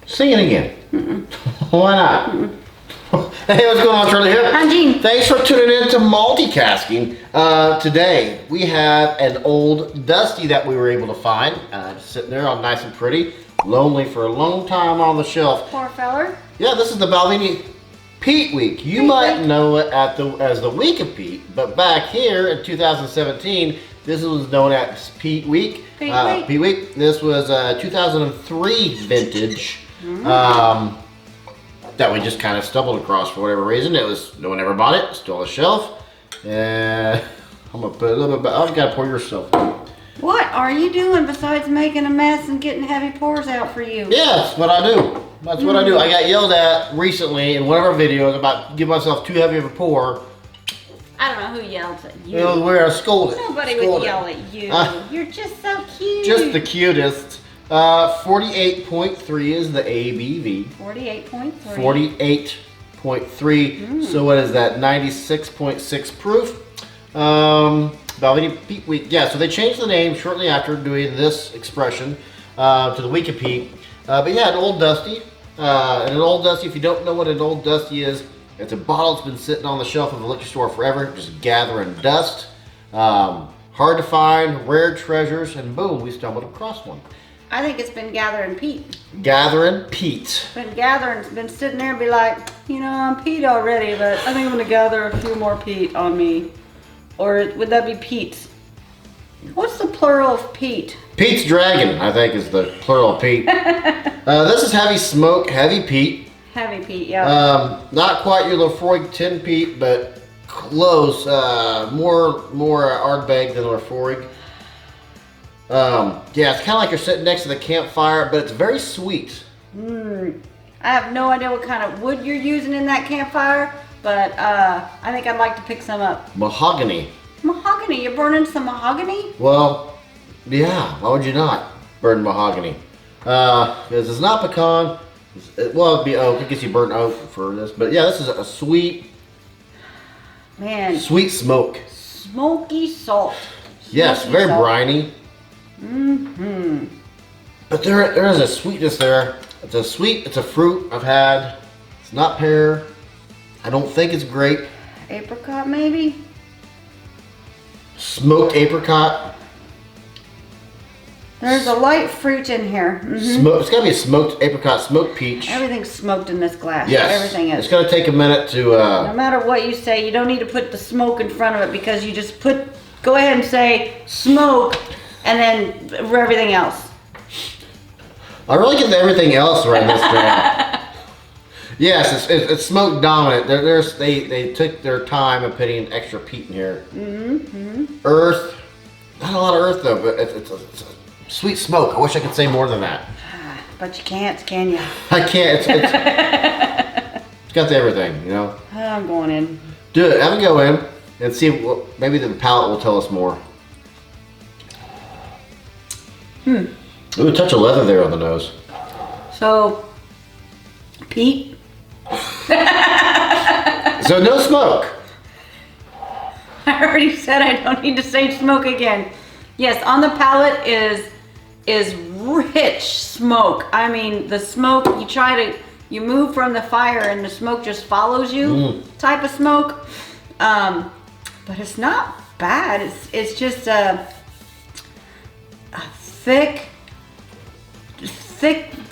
Sing it again. Why not? Hey, what's going on, Charlie here? Hi, Gene. Thanks for tuning in to Multicasking. Today, we have an old Dusty that we were able to find. Sitting there all nice and pretty. Lonely for a long time on the shelf. Poor feller. Yeah, this is the Balvenie Peat Week. You might know it as the Week of Peat, but back here in 2017, this was known as Peat Week. Peat Week. This was a 2003 vintage that we just kind of stumbled across for whatever reason. It was, no one ever bought it, still on the shelf. And I'm gonna put a little bit, oh, you gotta pour yourself. What are you doing besides making a mess and getting heavy pours out for you? Yeah, that's what I do. That's what I do. I got yelled at recently in one of our videos about giving myself too heavy of a pour. I don't know who yelled at you. It was where I scolded. Nobody would yell at you. You're just so cute. Just the cutest. 48.3 is the ABV. 48.3. 48.3. So what is that? 96.6 proof. Balvenie Peat Week. Yeah, so they changed the name shortly after doing this expression to the Week of Peat. But yeah, an old Dusty. And an old Dusty, if you don't know what an old Dusty is, it's a bottle that's been sitting on the shelf of a liquor store forever, just gathering dust. Hard to find, rare treasures, and boom, we stumbled across one. I think it's been gathering peat. Gathering peat. It's been sitting there and be like, you know, I'm peat already, but I think I'm gonna gather a few more peat on me. Or would that be peats? What's the plural of peat? Pete's Dragon, I think, is the plural of peat. This is heavy smoke, heavy peat. Heavy peat, yeah. Not quite your Laphroaig tin peat, but close. More Ardbeg than Laphroaig. Yeah, it's kind of like you're sitting next to the campfire, but it's very sweet. I have no idea what kind of wood you're using in that campfire, but I think I'd like to pick some up. Mahogany. Mahogany? You're burning some mahogany? Well, yeah, why would you not burn mahogany? Because it's not pecan. Well, it'd be oak. It gets you burnt oak for this. But yeah, this is a sweet, sweet smoke. Smoky salt. Yes, Smoky very salt. briny. But there is a sweetness there. It's a sweet, it's a fruit I've had. It's not pear. I don't think it's grape. Apricot, maybe? Smoked apricot. There's a light fruit in here. It's gotta be a smoked apricot, smoked peach. Everything's smoked in this glass. Yes. Everything is. It's gonna take a minute to... No matter what you say, you don't need to put the smoke in front of it because you just go ahead and say smoke and then everything else. I really get everything else right this time. Yes, it's smoke dominant. They took their time of putting extra peat in here. Earth, not a lot of earth though, but it's a sweet smoke. I wish I could say more than that. But you can't, can you? I can't. It's got everything, you know. I'm going in. Do it. Have a go in and see. Maybe the palate will tell us more. Ooh, a touch of leather there on the nose. So, peat. So no smoke. I already said I don't need to say smoke again. Yes, on the palate is rich smoke. I mean, the smoke, you move from the fire and the smoke just follows you type of smoke. But it's not bad. It's just a thick,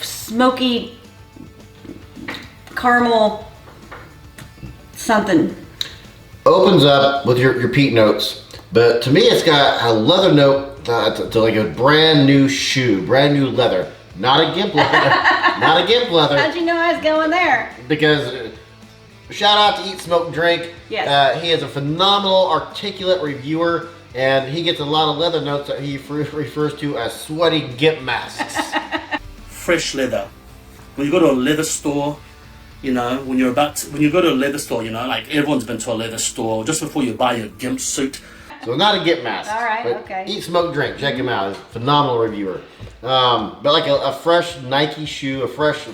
smoky caramel something. Opens up with your peat notes, but to me it's got a leather note to like a brand new shoe, brand new leather. Not a gimp leather. Not a gimp leather. How'd you know I was going there? Because shout out to Eat Smoke Drink. Yes. He is a phenomenal articulate reviewer, and he gets a lot of leather notes that he refers to as sweaty gimp masks. Fresh leather. When you go to a leather store, you know, when you go to a leather store, you know, like everyone's been to a leather store just before you buy your gimp suit. So not a gimp mask. All right, but okay. Eat Smoke Drink. Check him out. He's a phenomenal reviewer. But like a fresh Nike shoe, a fresh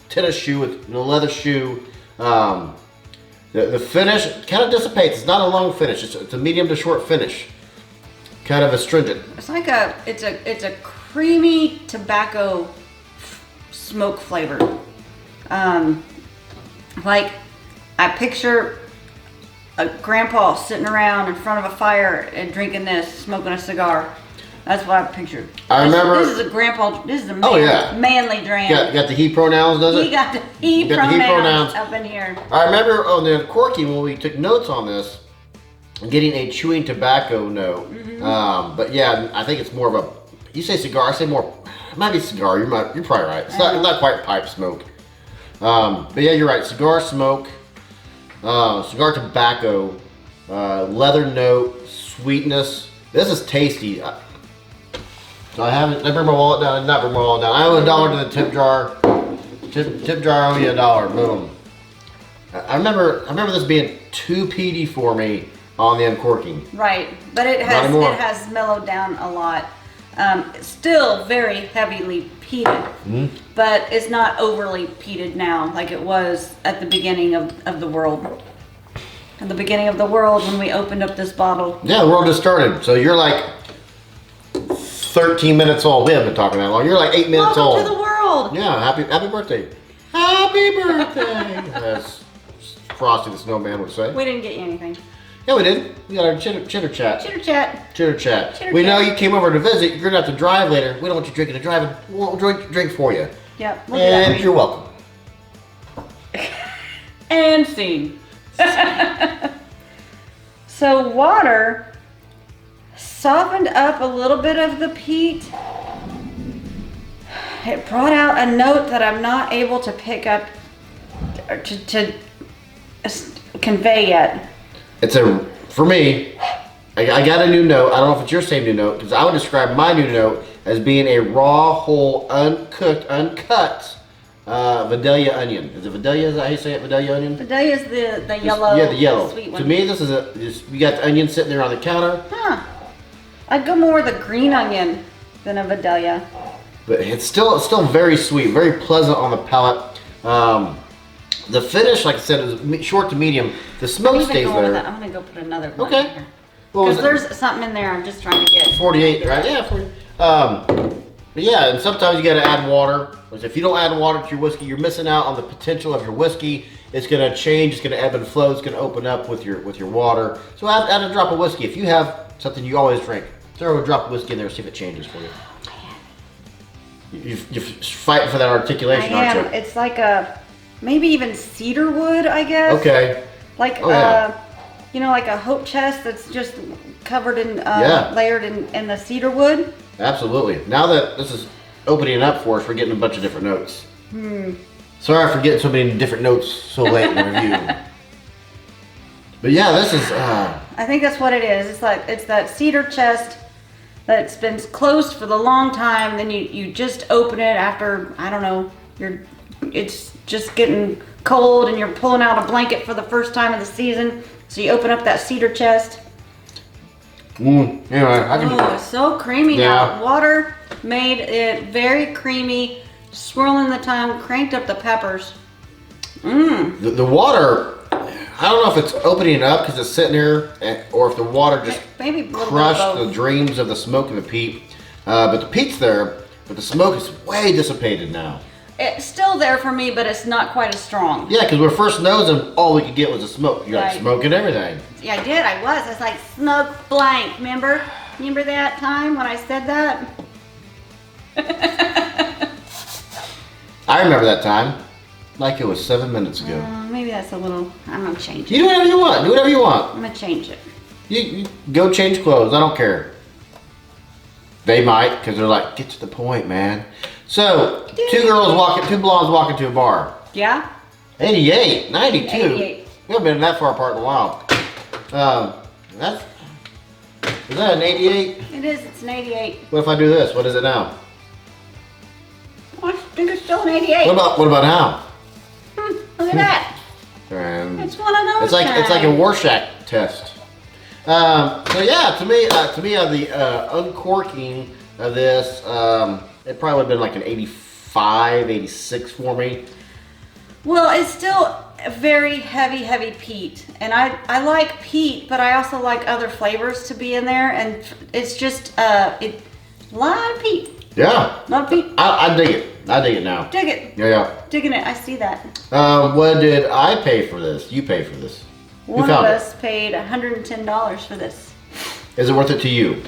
tennis shoe with a leather shoe. The finish kind of dissipates. It's not a long finish. It's a medium to short finish. Kind of astringent. It's like it's a creamy tobacco smoke flavored. Like I picture a grandpa sitting around in front of a fire and drinking this, smoking a cigar. That's what I pictured. I remember. This is a grandpa. This is a manly dram. Got the he pronouns, does it? He got the he pronouns up in here. I remember on the uncorking when we took notes on this, getting a chewing tobacco note. But yeah, I think it's more of a. You say cigar, I say more. It might be cigar. You're probably right. It's not quite pipe smoke. But yeah, you're right. Cigar smoke, cigar tobacco, leather note, sweetness. This is tasty. So I bring my wallet down. Not bring my wallet down. I owe $1 to the tip jar. Tip jar owe you $1. Boom. I remember this being too peaty for me on the uncorking. Right, but it has mellowed down a lot. Still very heavily peated, but it's not overly peated now like it was at the beginning of the world. At the beginning of the world when we opened up this bottle. Yeah, the world just started. So you're like 13 minutes old. We haven't been talking that long. You're like 8 minutes old. Welcome to the world. Yeah, happy birthday. Happy birthday. As Frosty the Snowman would say. We didn't get you anything. Yeah, we did. We got our chitter chat. Chitter chat. Chitter chat. We know you came over to visit. You're going to have to drive later. We don't want you drinking and driving. We'll drink for you. Yep. We'll do that for you. You're welcome. And scene. So water softened up a little bit of the peat. It brought out a note that I'm not able to pick up or to convey yet. For me, I got a new note. I don't know if it's your same new note, because I would describe my new note as being a raw, whole, uncut Vidalia onion. Is it Vidalia? Is that how you say it? Vidalia onion? Vidalia is the yellow. Yeah, the yellow. The sweet one. To me, this is we got the onion sitting there on the counter. Huh. I'd go more with a green onion than a Vidalia. But it's still very sweet, very pleasant on the palate. The finish, like I said, is short to medium. The smoke stays there. I'm gonna go put another one Okay. in here. Because there's something in there I'm just trying to get. 48, right? Yeah, 40. But yeah, and sometimes you gotta add water. Because if you don't add water to your whiskey, you're missing out on the potential of your whiskey. It's gonna change, it's gonna ebb and flow, it's gonna open up with your water. So add a drop of whiskey. If you have something you always drink, throw a drop of whiskey in there, see if it changes for you. You're fighting for that articulation, aren't you? It's like maybe even cedar wood, I guess. Okay. Like like a hope chest that's just covered in layered in the cedar wood. Absolutely. Now that this is opening up for us, we're getting a bunch of different notes. Sorry for getting so many different notes so late in the review. But yeah, this is. I think that's what it is. It's that cedar chest that's been closed for the long time. Then you just open it after, I don't know, it's just getting cold and you're pulling out a blanket for the first time of the season. So you open up that cedar chest. Anyway, it's so creamy Yeah. now. Water made it very creamy. Swirling the tongue, cranked up the peppers. The water, I don't know if it's opening up because it's sitting here, or if the water just Maybe a little crushed bit of the both. dreams of the smoke and the peat. But the peat's there, but the smoke is way dissipated now. It's still there for me, but it's not quite as strong. Yeah, because we're first nosing, all we could get was the smoke. You're like Right. smoking everything. Yeah, I did. I was like, smoke blank. Remember that time when I said that? I remember that time, like it was 7 minutes ago. Maybe that's a little. I'm gonna change it. You do whatever you want. Do whatever you want. I'm gonna change it. You go change clothes. I don't care. They might, because they're like, get to the point, man. So, two blondes walking to a bar. Yeah. 88, 92. 88. We haven't been that far apart in a while. Is that an 88? It is. It's an 88. What if I do this? What is it now? I think it's still an 88. What about now? Look at that. And It's one of those. it's like a Rorschach test. So yeah, to me, the uncorking of this, it probably would have been like an 85, 86 for me. Well, it's still a very heavy peat, and I like peat, but I also like other flavors to be in there, and it's just a lot of peat. Yeah, A lot of peat. I dig it. I dig it now. Dig it. Yeah. Digging it. I see that. What did I pay for this? You paid for this. One of us paid $110 for this. Is it worth it to you?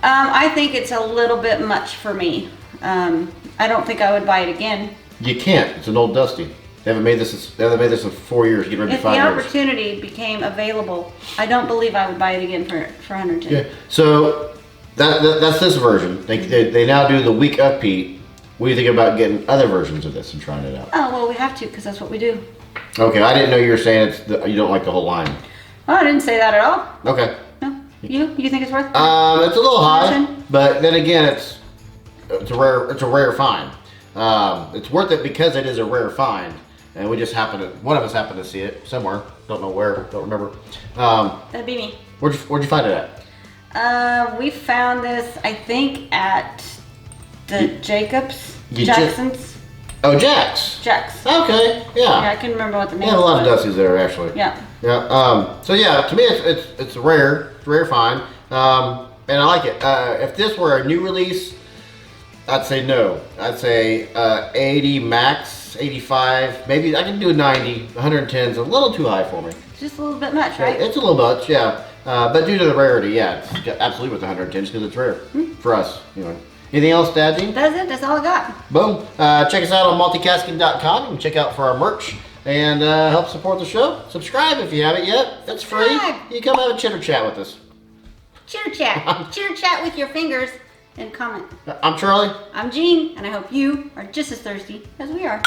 I think it's a little bit much for me. I don't think I would buy it again. You can't. It's an old dusty. They haven't made this. They haven't made this in 4 years. Get ready If for 5 the years. opportunity became available, I don't believe I would buy it again for 110. Yeah. So that's this version. They now do the week of peat. What do you think about getting other versions of this and trying it out? Oh well, we have to because that's what we do. Okay, I didn't know you were saying you don't like the whole line. Oh, I didn't say that at all. Okay. No, you think it's worth it? It's a little high, Imagine. but then again, it's a rare find. It's worth it because it is a rare find, and we just one of us happened to see it somewhere. Don't know where. Don't remember. That'd be me. Where'd you find it at? We found this, I think, at the You Jackson's. Oh, Jack's. Jack's. Okay. Yeah, I couldn't remember what the name They have a lot of was. Dusty's there actually. Yeah. Yeah. So yeah, to me it's a rare find, and I like it. If this were a new release, I'd say no. I'd say 80 max, 85, maybe I can do a 90. 110 is a little too high for me. It's just a little bit much, right? It's a little much, yeah. But due to the rarity, yeah, it's absolutely worth 110 just because it's rare for us. You know. Anything else, Dad? Dean? That's it. That's all I got. Boom. Check us out on multicasking.com. You can check out for our merch and help support the show. Subscribe if you haven't yet. It's free. Subscribe. You come have a chitter chat with us. Chitter chat. Chitter chat with your fingers and comment. I'm Charlie. I'm Jean, and I hope you are just as thirsty as we are.